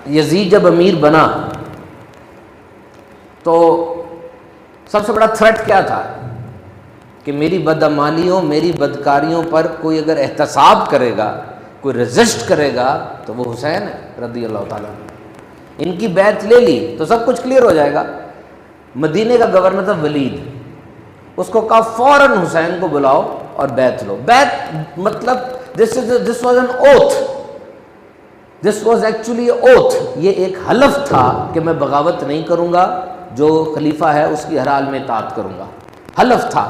یزید جب امیر بنا تو سب سے بڑا تھریٹ کیا تھا کہ میری بدعمالیوں میری بدکاریوں پر کوئی اگر احتساب کرے گا، کوئی ریزسٹ کرے گا تو وہ حسین ہے رضی اللہ تعالیٰ عنہ۔ ان کی بیعت لے لی تو سب کچھ کلیئر ہو جائے گا۔ مدینے کا گورنر تھا ولید، اس کو کہا فوراً حسین کو بلاؤ اور بیعت لو۔ بیعت مطلب this was an oath, this was actually oath, یہ ایک حلف تھا کہ میں بغاوت نہیں کروں گا، جو خلیفہ ہے اس کی ہر حال میں اطاعت کروں گا، حلف تھا۔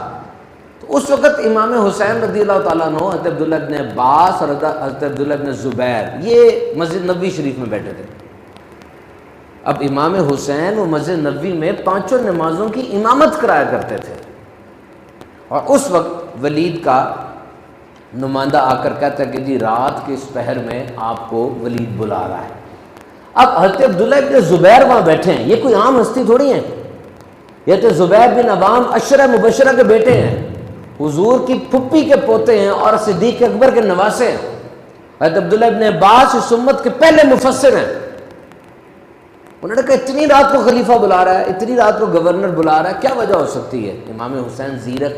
تو اس وقت امام حسین رضی اللہ تعالیٰ عنہ، حضرت عبداللہ ابن عباس اور حضرت عبداللہ ابن زبیر یہ مسجد نبوی شریف میں بیٹھے تھے۔ اب امام حسین وہ مسجد نبوی میں پانچوں نمازوں کی امامت کرایا کرتے تھے، اور اس وقت ولید کا نمائندہ آ کر کہتا ہے کہ جی رات کے اس پہر میں آپ کو ولید بلا رہا ہے۔ اب حضرت عبداللہ ابن زبیر وہاں بیٹھے ہیں، یہ کوئی عام ہستی تھوڑی ہیں، یہ تو زبیر بن عوام عشرہ مبشرہ کے بیٹے ہیں، حضور کی پھپھی کے پوتے ہیں اور صدیق اکبر کے نواسے ہیں۔ حضرت عبداللہ ابن عباس اس امت کے پہلے مفسر ہیں۔ انہوں نے کہا اتنی رات کو خلیفہ بلا رہا ہے، اتنی رات کو گورنر بلا رہا ہے، کیا وجہ ہو سکتی ہے؟ امام حسین زیرک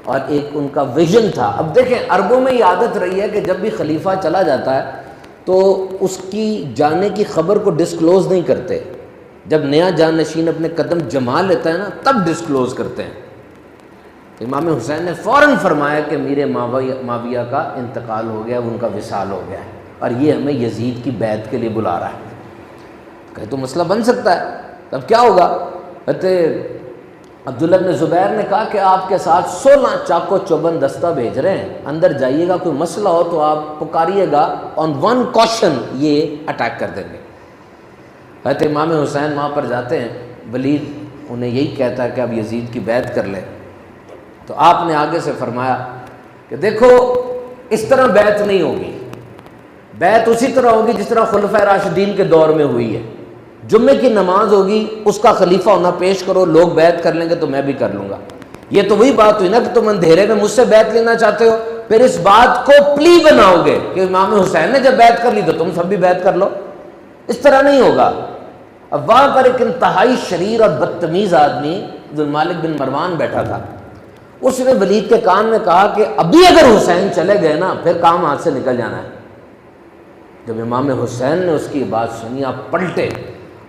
اور ایک ان کا ویژن تھا۔ اب دیکھیں عربوں میں یہ عادت رہی ہے کہ جب بھی خلیفہ چلا جاتا ہے تو اس کی جانے کی خبر کو ڈسکلوز نہیں کرتے، جب نیا جانشین اپنے قدم جما لیتا ہے نا تب ڈسکلوز کرتے ہیں۔ امام حسین نے فوراً فرمایا کہ میرے معاویہ کا انتقال ہو گیا، ان کا وصال ہو گیا ہے، اور یہ ہمیں یزید کی بیعت کے لیے بلا رہا ہے۔ کہ تو مسئلہ بن سکتا ہے، تب کیا ہوگا؟ عبداللہ بن زبیر نے کہا کہ آپ کے ساتھ 16 چاقو چوبند دستہ بھیج رہے ہیں، اندر جائیے گا، کوئی مسئلہ ہو تو آپ پکاریے گا، آن ون کوشن یہ اٹیک کر دیں گے۔ حضرت امام حسین وہاں پر جاتے ہیں، ولید انہیں یہی کہتا ہے کہ اب یزید کی بیعت کر لیں، تو آپ نے آگے سے فرمایا کہ دیکھو اس طرح بیعت نہیں ہوگی، بیعت اسی طرح ہوگی جس طرح خلفائے راشدین کے دور میں ہوئی ہے۔ جمعے کی نماز ہوگی، اس کا خلیفہ ہونا پیش کرو، لوگ بیعت کر لیں گے تو میں بھی کر لوں گا۔ یہ تو وہی بات ہوئی نا کہ تم اندھیرے میں مجھ سے بیعت لینا چاہتے ہو، پھر اس بات کو پلی بناؤ گے کہ امام حسین نے جب بیعت کر لی تو تم سب بھی بیعت کر لو، اس طرح نہیں ہوگا۔ اب وہاں پر ایک انتہائی شریر اور بدتمیز آدمی عبدالمالک بن مروان بیٹھا تھا، اس نے ولید کے کان میں کہا کہ ابھی اگر حسین چلے گئے نا پھر کام ہاتھ سے نکل جانا ہے۔ جب امام حسین نے اس کی بات سنی، آپ پلٹے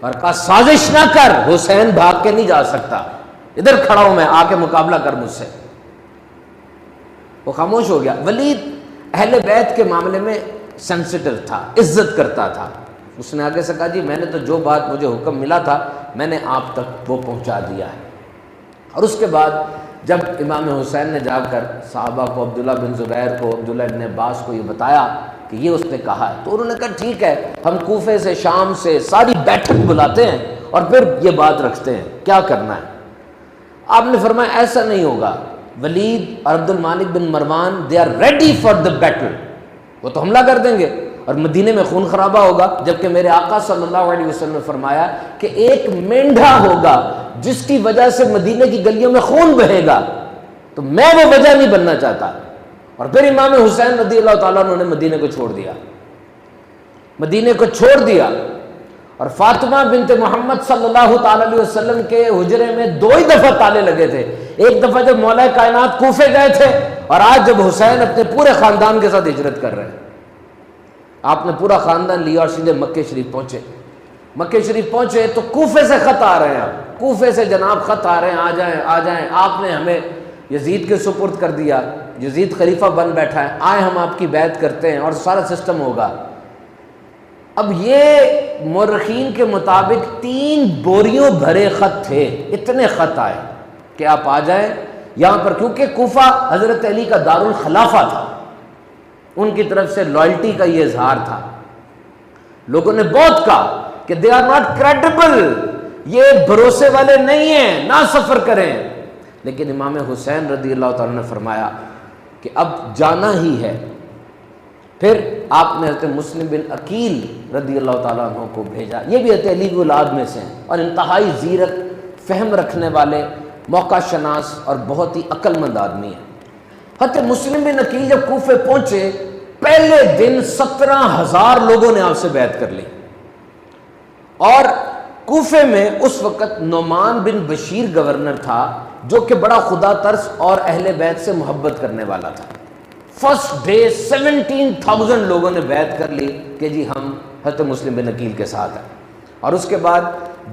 اور کہا سازش نہ کر، حسین بھاگ کے نہیں جا سکتا، ادھر کھڑا ہوں میں، آ کے مقابلہ کر مجھ سے۔ وہ خاموش ہو گیا۔ ولید اہل بیت کے معاملے میں سینسیٹیو تھا، عزت کرتا تھا۔ اس نے آگے سے کہا جی میں نے تو جو بات مجھے حکم ملا تھا میں نے آپ تک وہ پہنچا دیا ہے۔ اور اس کے بعد جب امام حسین نے جا کر صحابہ کو، عبداللہ بن زبیر کو، عبداللہ بن عباس کو یہ بتایا کہ یہ اس نے کہا ہے، تو انہوں نے کہا ٹھیک ہے، ہم کوفے سے شام سے ساری بیٹھک بلاتے ہیں اور پھر یہ بات رکھتے ہیں کیا کرنا ہے۔ آپ نے فرمایا ایسا نہیں ہوگا، ولید اور Abdul Malik bin Marwan they are ready for the battle, وہ تو حملہ کر دیں گے اور مدینے میں خون خرابہ ہوگا، جبکہ میرے آقا صلی اللہ علیہ وسلم نے فرمایا کہ ایک مینڈھا ہوگا جس کی وجہ سے مدینے کی گلیوں میں خون بہے گا، تو میں وہ وجہ نہیں بننا چاہتا۔ اور پھر امام حسین رضی اللہ تعالیٰ عنہ نے مدینے کو چھوڑ دیا، مدینے کو چھوڑ دیا، اور فاطمہ بنت محمد صلی اللہ تعالیٰ علیہ وسلم کے حجرے میں 2 ہی دفعہ تالے لگے تھے، ایک دفعہ جب مولا کائنات کوفے گئے تھے، اور آج جب حسین اپنے پورے خاندان کے ساتھ ہجرت کر رہے ہیں۔ آپ نے پورا خاندان لیا اور سیدھے مکہ شریف پہنچے۔ مکہ شریف پہنچے تو کوفے سے خط آ رہے ہیں، کوفے سے جناب خط آ رہے ہیں، آ جائیں آ جائیں، آپ نے ہمیں یزید کے سپرد کر دیا، یزید خلیفہ بن بیٹھا ہے، آئے ہم آپ کی بیعت کرتے ہیں اور سارا سسٹم ہوگا۔ اب یہ مورخین کے مطابق 3 بوریوں بھرے خط تھے، اتنے خط آئے کہ آپ آ جائیں یہاں پر، کیونکہ کوفہ حضرت علی کا دارالخلافہ تھا، ان کی طرف سے لائلٹی کا یہ اظہار تھا۔ لوگوں نے بہت کہا کہ دے آر ناٹ کریڈیبل، یہ بھروسے والے نہیں ہیں، نہ سفر کریں، لیکن امام حسین رضی اللہ تعالیٰ نے فرمایا کہ اب جانا ہی ہے۔ پھر آپ نے حضرت مسلم بن عقیل رضی اللہ تعالیٰ عنہ کو بھیجا، یہ بھی حضرت علی کی اولاد میں سے ہیں اور انتہائی زیرک، فہم رکھنے والے، موقع شناس اور بہت ہی عقل مند آدمی ہیں۔ حضرت مسلم بن عقیل جب کوفے پہنچے، پہلے دن 17,000 لوگوں نے آپ سے بیعت کر لی، اور کوفے میں اس وقت نعمان بن بشیر گورنر تھا جو کہ بڑا خدا ترس اور اہل بیت سے محبت کرنے والا تھا. فرسٹ ڈے 17,000 لوگوں نے بیعت کر لی کہ جی ہم حضرت مسلم بن عقیل کے ساتھ ہیں. اور اس کے بعد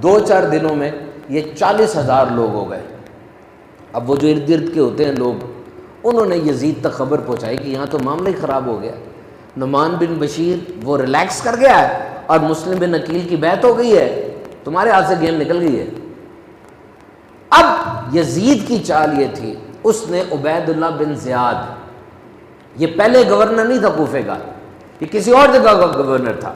2-4 دنوں میں یہ 40,000 لوگ ہو گئے. اب وہ جو ارد گرد کے ہوتے ہیں لوگ، انہوں نے یزید تک خبر پہنچائی کہ یہاں تو معاملہ ہی خراب ہو گیا. نعمان بن بشیر وہ ریلیکس کر گیا ہے اور مسلم بن عقیل کی بیعت ہو گئی ہے، تمہارے ہاتھ سے گیم نکل گئی ہے. اب یزید کی چال یہ تھی، اس نے عبید اللہ بن زیاد، یہ پہلے گورنر نہیں تھا کوفے کا، یہ کسی اور جگہ کا گورنر تھا.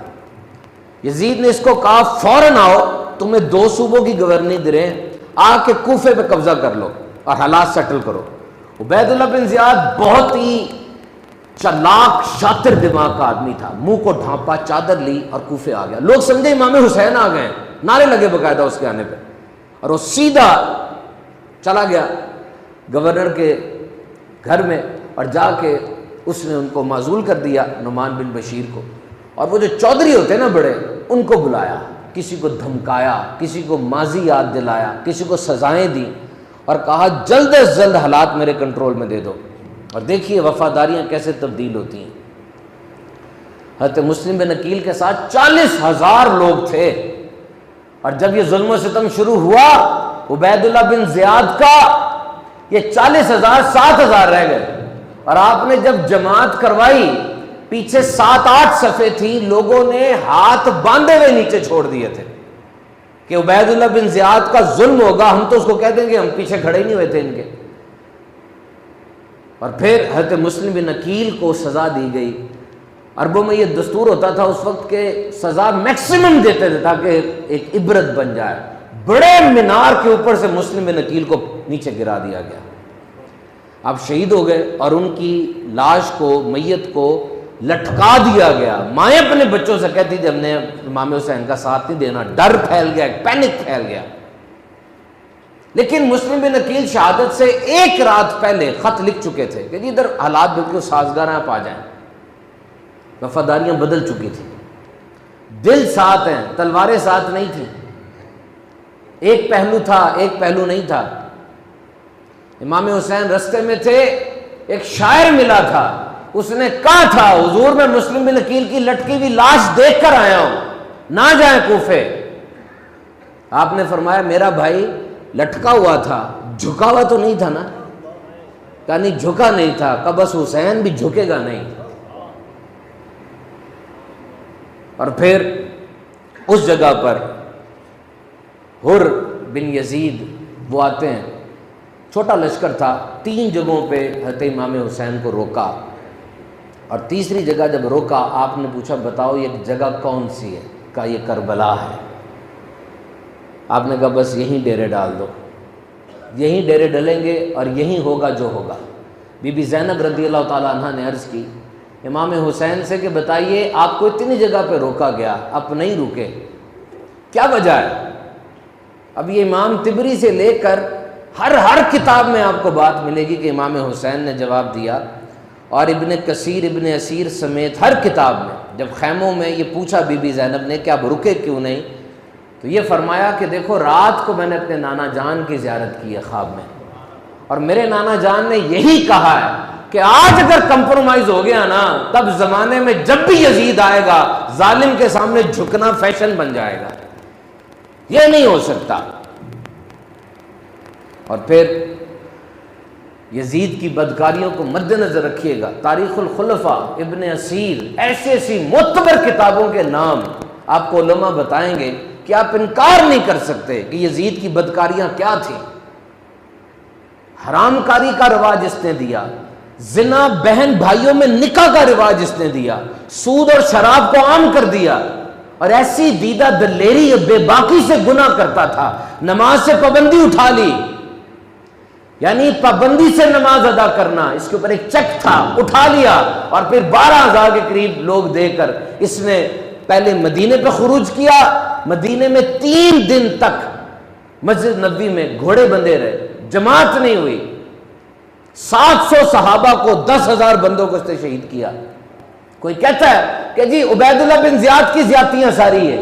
یزید نے اس کو کہا فوراً آؤ، تمہیں 2 صوبوں کی گورنری دے رہے ہیں، آ کے کوفے پہ قبضہ کر لو اور حالات سیٹل کرو. عبید اللہ بن زیاد بہت ہی چلاک شاطر دماغ کا آدمی تھا. منہ کو ڈھانپا، چادر لی اور کوفے آ گیا. لوگ سمجھے امام حسین آ گئے، نعرے لگے باقاعدہ اس کے آنے پہ، اور وہ سیدھا چلا گیا گورنر کے گھر میں اور جا کے اس نے ان کو معزول کر دیا نعمان بن بشیر کو. اور وہ جو چودھری ہوتے ہیں نا بڑے، ان کو بلایا، کسی کو دھمکایا، کسی کو ماضی یاد دلایا، کسی کو سزائیں دی اور کہا جلد از جلد حالات میرے کنٹرول میں دے دو. اور دیکھیے وفاداریاں کیسے تبدیل ہوتی ہیں. حضرت مسلم بن عقیل کے ساتھ 40,000 لوگ تھے، اور جب یہ ظلم و ستم شروع ہوا عبید اللہ بن زیاد کا، یہ 40,000 7,000 رہ گئے. اور آپ نے جب جماعت کروائی، پیچھے 7-8 صفیں تھی، لوگوں نے ہاتھ باندھے ہوئے نیچے چھوڑ دیے تھے کہ عبید اللہ بن زیاد کا ظلم ہوگا، ہم تو اس کو کہہ دیں گے، ہم پیچھے کھڑے ہی نہیں ہوئے تھے ان کے. اور پھر حضرت مسلم بن عقیل کو سزا دی گئی. عربوں میں یہ دستور ہوتا تھا اس وقت کہ سزا میکسیمم دیتے تھے تاکہ ایک عبرت بن جائے. بڑے مینار کے اوپر سے مسلم بن عقیل کو نیچے گرا دیا گیا. آپ شہید ہو گئے اور ان کی لاش کو، میت کو لٹکا دیا گیا. مائیں اپنے بچوں سے کہتی تھی ہم نے امام حسین کا ساتھ نہیں دینا. ڈر پھیل گیا، پینک پھیل گیا. لیکن مسلم بن عقیل شہادت سے 1 رات پہلے خط لکھ چکے تھے کہ جی ادھر حالات بالکل سازگار ہیں، آپ آ جائیں. وفاداریاں بدل چکی تھیں، دل ساتھ ہیں، تلواریں ساتھ نہیں تھیں. ایک پہلو تھا، ایک پہلو نہیں تھا. امام حسین رستے میں تھے، ایک شاعر ملا تھا، اس نے کہا تھا حضور میں مسلم بن عقیل کی لٹکی ہوئی لاش دیکھ کر آیا ہوں، نہ جائیں کوفے. آپ نے فرمایا میرا بھائی لٹکا ہوا تھا، جھکا ہوا تو نہیں تھا نا؟ کہا نہیں جھکا نہیں تھا. کہا بس حسین بھی جھکے گا نہیں. اور پھر اس جگہ پر حر بن یزید وہ آتے ہیں، چھوٹا لشکر تھا، 3 جگہوں پہ حضرت امام حسین کو روکا. اور تیسری جگہ جب روکا آپ نے پوچھا بتاؤ یہ جگہ کون سی ہے؟ کہا یہ کربلا ہے. آپ نے کہا بس یہیں ڈیرے ڈال دو، یہیں ڈیرے ڈلیں گے اور یہیں ہوگا جو ہوگا. بی بی زینب رضی اللہ تعالیٰ عنہ نے عرض کی امام حسین سے کہ بتائیے آپ کو اتنی جگہ پہ روکا گیا، آپ نہیں رکے، کیا وجہ ہے؟ اب یہ امام طبری سے لے کر ہر کتاب میں آپ کو بات ملے گی کہ امام حسین نے جواب دیا. اور ابن کثیر، ابن اسیر سمیت ہر کتاب میں جب خیموں میں یہ پوچھا بی بی زینب نے کہ آپ رکے کیوں نہیں، تو یہ فرمایا کہ دیکھو رات کو میں نے اپنے نانا جان کی زیارت کی ہے خواب میں، اور میرے نانا جان نے یہی کہا ہے کہ آج اگر کمپرومائز ہو گیا نا، تب زمانے میں جب بھی یزید آئے گا ظالم کے سامنے جھکنا فیشن بن جائے گا، یہ نہیں ہو سکتا. اور پھر یزید کی بدکاریوں کو مد نظر رکھیے گا. تاریخ الخلفاء، ابن اسیر، ایسی ایسی معتبر کتابوں کے نام آپ کو علماء بتائیں گے کہ آپ انکار نہیں کر سکتے کہ یزید کی بدکاریاں کیا تھیں. حرام کاری کا رواج اس نے دیا، زنا بہن بھائیوں میں نکاح کا رواج اس نے دیا، سود اور شراب کو عام کر دیا، اور ایسی دیدہ دلیری بے باکی سے گناہ کرتا تھا. نماز سے پابندی اٹھا لی، یعنی پابندی سے نماز ادا کرنا، اس کے اوپر ایک چیک تھا، اٹھا لیا. اور پھر 12,000 کے قریب لوگ دے کر اس نے پہلے مدینے پہ خروج کیا. مدینے میں 3 دن تک مسجد نبوی میں گھوڑے بندھے رہے، جماعت نہیں ہوئی. 700 صحابہ کو 10,000 بندوں کو اس نے شہید کیا. کوئی کہتا ہے کہ جی عبید اللہ بن زیاد کی زیادتیاں ساری ہے،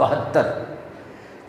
72।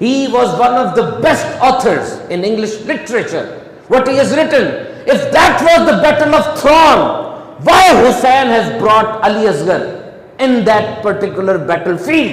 He was one of the best authors in English literature. What he has written, if that was the battle of Thrawn, why Hussein has brought Ali Asghar in that particular battlefield?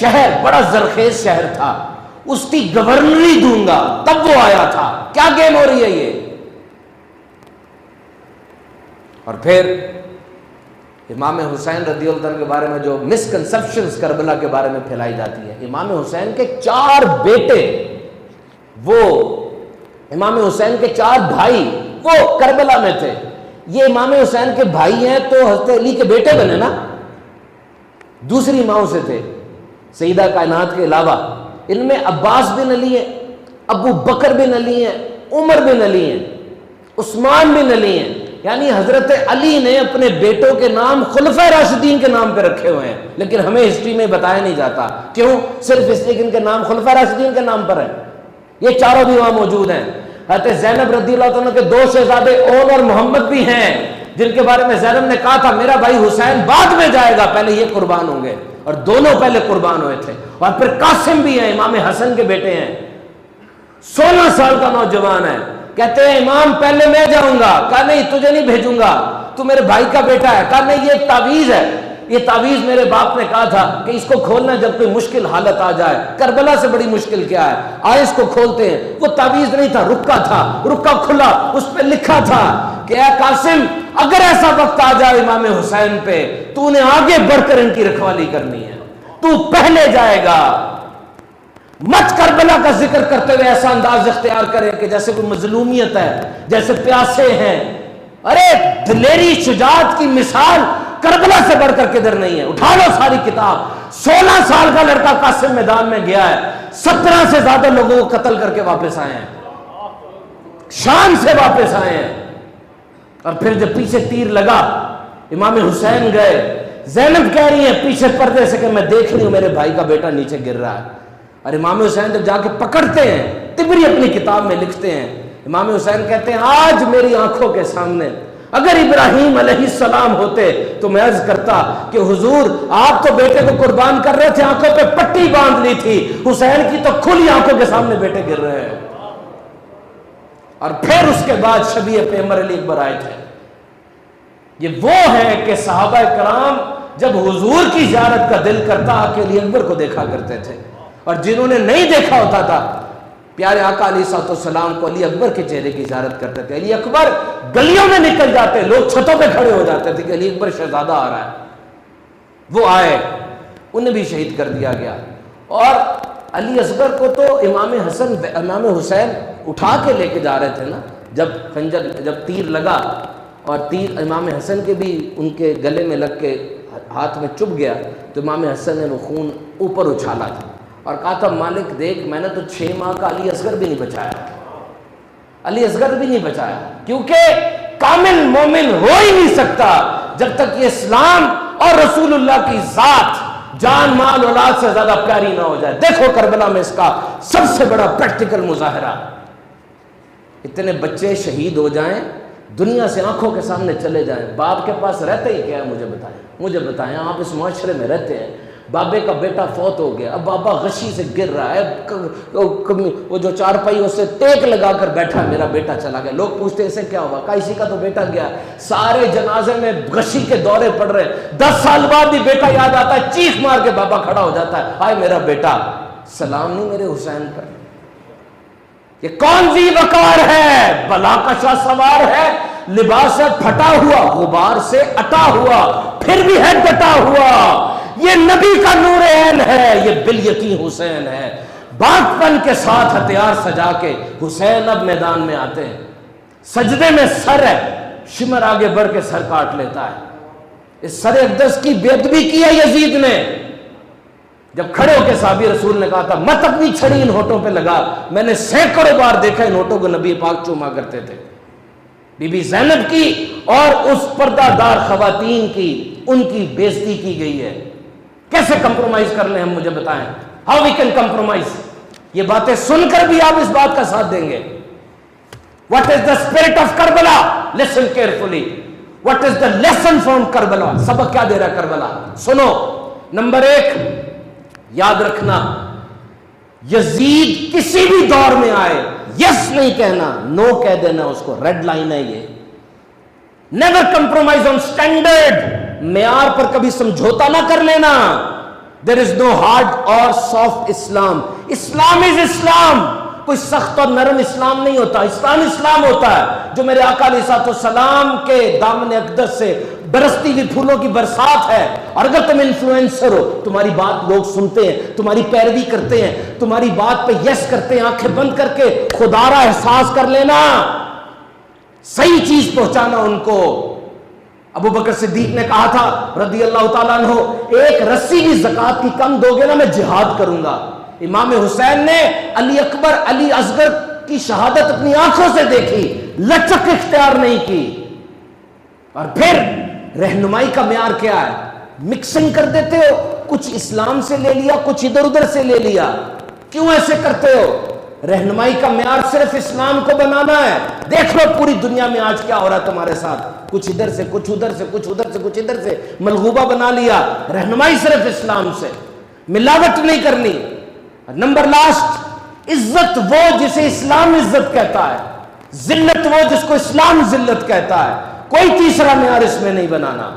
شہر بڑا زرخیز شہر تھا، اس کی گورنری دوں گا، تب وہ آیا تھا. کیا گیم ہو رہی ہے یہ؟ اور پھر امام حسین رضی اللہ عنہ کے بارے میں جو مسکنسپشنز کربلا کے بارے میں پھیلائی جاتی ہے، امام حسین کے 4 بیٹے، وہ امام حسین کے 4 بھائی وہ کربلا میں تھے. یہ امام حسین کے بھائی ہیں تو حضرت علی کے بیٹے بنے نا، دوسری ماؤں سے تھے سیدہ کائنات کے علاوہ. ان میں عباس بن علی ہیں، ابو بکر بن علی ہیں، عمر بن علی ہیں، عثمان بن علی ہیں. یعنی حضرت علی نے اپنے بیٹوں کے نام خلفائے راشدین کے نام پہ رکھے ہوئے ہیں، لیکن ہمیں ہسٹری میں بتایا نہیں جاتا. کیوں؟ صرف اس لیے کہ ان کے نام خلفائے راشدین کے نام پر ہے. یہ چاروں بھی وہاں موجود ہیں. حضرت زینب رضی اللہ عنہ کے 2 شہزادے اون اور محمد بھی ہیں، جن کے بارے میں زینب نے کہا تھا میرا بھائی حسین بعد میں جائے گا، پہلے یہ قربان ہوں گے، اور دونوں پہلے قربان ہوئے تھے. اور پھر قاسم بھی ہیں، امام حسن کے بیٹے ہیں، 16 سال کا نوجوان ہے. کہتے ہیں امام پہلے میں جاؤں گا. کہا نہیں تجھے نہیں بھیجوں گا، تو میرے بھائی کا بیٹا ہے. کہا نہیں یہ ایک تعویذ ہے، یہ تعویذ میرے باپ نے کہا تھا کہ اس کو کھولنا جب کوئی مشکل حالت آ جائے. کربلا سے بڑی مشکل کیا ہے، آئے اس کو کھولتے ہیں. وہ تعویذ نہیں تھا، رکا تھا، رکا کھلا، اس پہ لکھا تھا کہ اے قاسم اگر ایسا وقت آ جائے امام حسین پہ تو انہیں آگے بڑھ کر ان کی رکھوالی کرنی ہے، تو پہلے جائے گا. مت کربلا کا ذکر کرتے ہوئے ایسا انداز اختیار کرے کہ جیسے کوئی مظلومیت ہے، جیسے پیاسے ہیں. ارے دلیری شجاعت کی مثال کربلا سے بڑھ کر کدھر نہیں ہے. اٹھا لو ساری کتاب. 16 سال کا لڑکا قاسم میدان میں گیا ہے، 17 سے زیادہ لوگوں کو قتل کر کے واپس آئے ہیں، شام سے واپس آئے ہیں. اور پھر جب پیچھے تیر لگا امام حسین گئے. زینب کہہ رہی ہے پیچھے پردے سے کہ میں دیکھ رہی ہوں میرے بھائی کا بیٹا نیچے گر رہا ہے. اور امام حسین جب جا کے پکڑتے ہیں، طبری اپنی کتاب میں لکھتے ہیں، امام حسین کہتے ہیں آج میری آنکھوں کے سامنے اگر ابراہیم علیہ السلام ہوتے تو میں عرض کرتا کہ حضور آپ تو بیٹے کو قربان کر رہے تھے، آنکھوں پہ پٹی باندھ لی تھی، حسین کی تو کھلی آنکھوں کے سامنے بیٹے گر رہے ہیں. اور پھر اس کے بعد شبیہ پیغمبر علی اکبر آئے تھے. یہ وہ ہے کہ صحابہ کرام جب حضور کی زیارت کا دل کرتا کہ علی اکبر کو دیکھا کرتے تھے، اور جنہوں نے نہیں دیکھا ہوتا تھا پیارے آقا علیہ الصلوۃ والسلام کو علی اکبر کے چہرے کی زیارت کرتے تھے. علی اکبر گلیوں میں نکل جاتے، لوگ چھتوں پہ کھڑے ہو جاتے تھے کہ علی اکبر شہزادہ آ رہا ہے. وہ آئے، انہیں بھی شہید کر دیا گیا. اور علی اصغر کو تو امام حسین اٹھا کے لے کے جا رہے تھے نا، جب تیر لگا اور تیر امام حسن کے بھی ان کے گلے میں لگ کے ہاتھ میں چبھ گیا، تو امام حسن نے وہ خون اوپر اچھالا تھا اور کہا تھا مالک دیکھ میں نے تو 6 ماہ کا علی اصغر بھی نہیں بچایا، علی اصغر بھی نہیں بچایا، کیونکہ کامل مومن ہو ہی نہیں سکتا جب تک یہ اسلام اور رسول اللہ کی ذات جان مال اولاد سے زیادہ پیاری نہ ہو جائے. دیکھو کربلا میں اس کا سب سے بڑا پریکٹیکل مظاہرہ. اتنے بچے شہید ہو جائیں، دنیا سے آنکھوں کے سامنے چلے جائیں، باپ کے پاس رہتے ہی کیا ہے مجھے بتائیں آپ اس معاشرے میں رہتے ہیں، بابے کا بیٹا فوت ہو گیا، اب بابا غشی سے گر رہا ہے، وہ جو چارپائی اسے ٹیک لگا کر بیٹھا میرا بیٹا چلا گیا. لوگ پوچھتے ہیں اسے کیا ہوا، کہا اسی کا تو بیٹا گیا. سارے جنازے میں غشی کے دورے پڑ رہے ہیں، 10 سال بعد بھی بیٹا یاد آتا ہے، چیخ مار کے بابا کھڑا ہو جاتا ہے، ہائے میرا بیٹا. سلام نہیں میرے حسین پر. یہ کون سی وقار ہے، بلا کا شاہ سوار ہے، لباس سے پھٹا ہوا، غبار سے اٹا ہوا، پھر بھی ہے ڈٹا ہوا. یہ نبی کا نور عین ہے، یہ بالیقین حسین ہے. باغپن کے ساتھ ہتھیار سجا کے حسین اب میدان میں آتے ہیں، سجدے میں سر ہے، شمر آگے بڑھ کے سر کاٹ لیتا ہے. اس سر اقدس کی بے ادبی کی ہے یزید نے. جب کھڑے ہو کے صحابی رسول نے کہا تھا مت اپنی چھڑی ان ہونٹوں پہ لگا، میں نے سینکڑوں بار دیکھا ان ہونٹوں کو نبی پاک چوما کرتے تھے. بی بی زینب کی اور اس پردہ دار خواتین کی ان کی بے عزتی کی گئی ہے. کیسے کمپرومائز کر لیں ہم، مجھے بتائیں ہاؤ وی کین کمپرومائز. یہ باتیں سن کر بھی آپ اس بات کا ساتھ دیں گے. What is the spirit of Karbala, listen carefully. What is the lesson from Karbala, سبق کیا دے رہا ہے کربلا، سنو. نمبر 1 یاد رکھنا، یزید کسی بھی دور میں آئے یس نہیں کہنا، نو کہہ دینا اس کو، ریڈ لائن ہے یہ. نیور کمپرومائز آن اسٹینڈرڈ، معیار پر کبھی سمجھوتا نہ کر لینا. There is no hard or soft Islam. Islam is Islam. کوئی سخت اور نرم اسلام نہیں ہوتا. اسلام اسلام ہوتا ہے جو میرے آقا علیہ السلام کے دامن اقدس سے برستی ہوئی پھولوں کی برسات ہے. اور اگر تم انفلوئنسر ہو, تمہاری بات لوگ سنتے ہیں, تمہاری پیروی کرتے ہیں, تمہاری بات پہ یس کرتے ہیں, آنکھیں بند کر کے خدا را احساس کر لینا, صحیح چیز پہنچانا ان کو. ابو بکر صدیق نے کہا تھا رضی اللہ تعالیٰ عنہ, ایک رسی بھی زکوٰۃ کی کم دو گے نا میں جہاد کروں گا. امام حسین نے علی اکبر علی اصغر کی شہادت اپنی آنکھوں سے دیکھی, لچک اختیار نہیں کی. اور پھر رہنمائی کا معیار کیا ہے؟ مکسنگ کر دیتے ہو, کچھ اسلام سے لے لیا, کچھ ادھر ادھر سے لے لیا. کیوں ایسے کرتے ہو؟ رہنمائی کا معیار صرف اسلام کو بنانا ہے. دیکھ لو پوری دنیا میں آج کیا ہو رہا ہے تمہارے ساتھ, کچھ ادھر سے کچھ ادھر سے کچھ ادھر سے کچھ ادھر سے ملغوبہ بنا لیا. رہنمائی صرف اسلام سے, ملاوٹ نہیں کرنی. نمبر لاسٹ, عزت وہ جسے اسلام عزت کہتا ہے, ذلت وہ جس کو اسلام ذلت کہتا ہے. کوئی تیسرا معیار اس میں نہیں بنانا.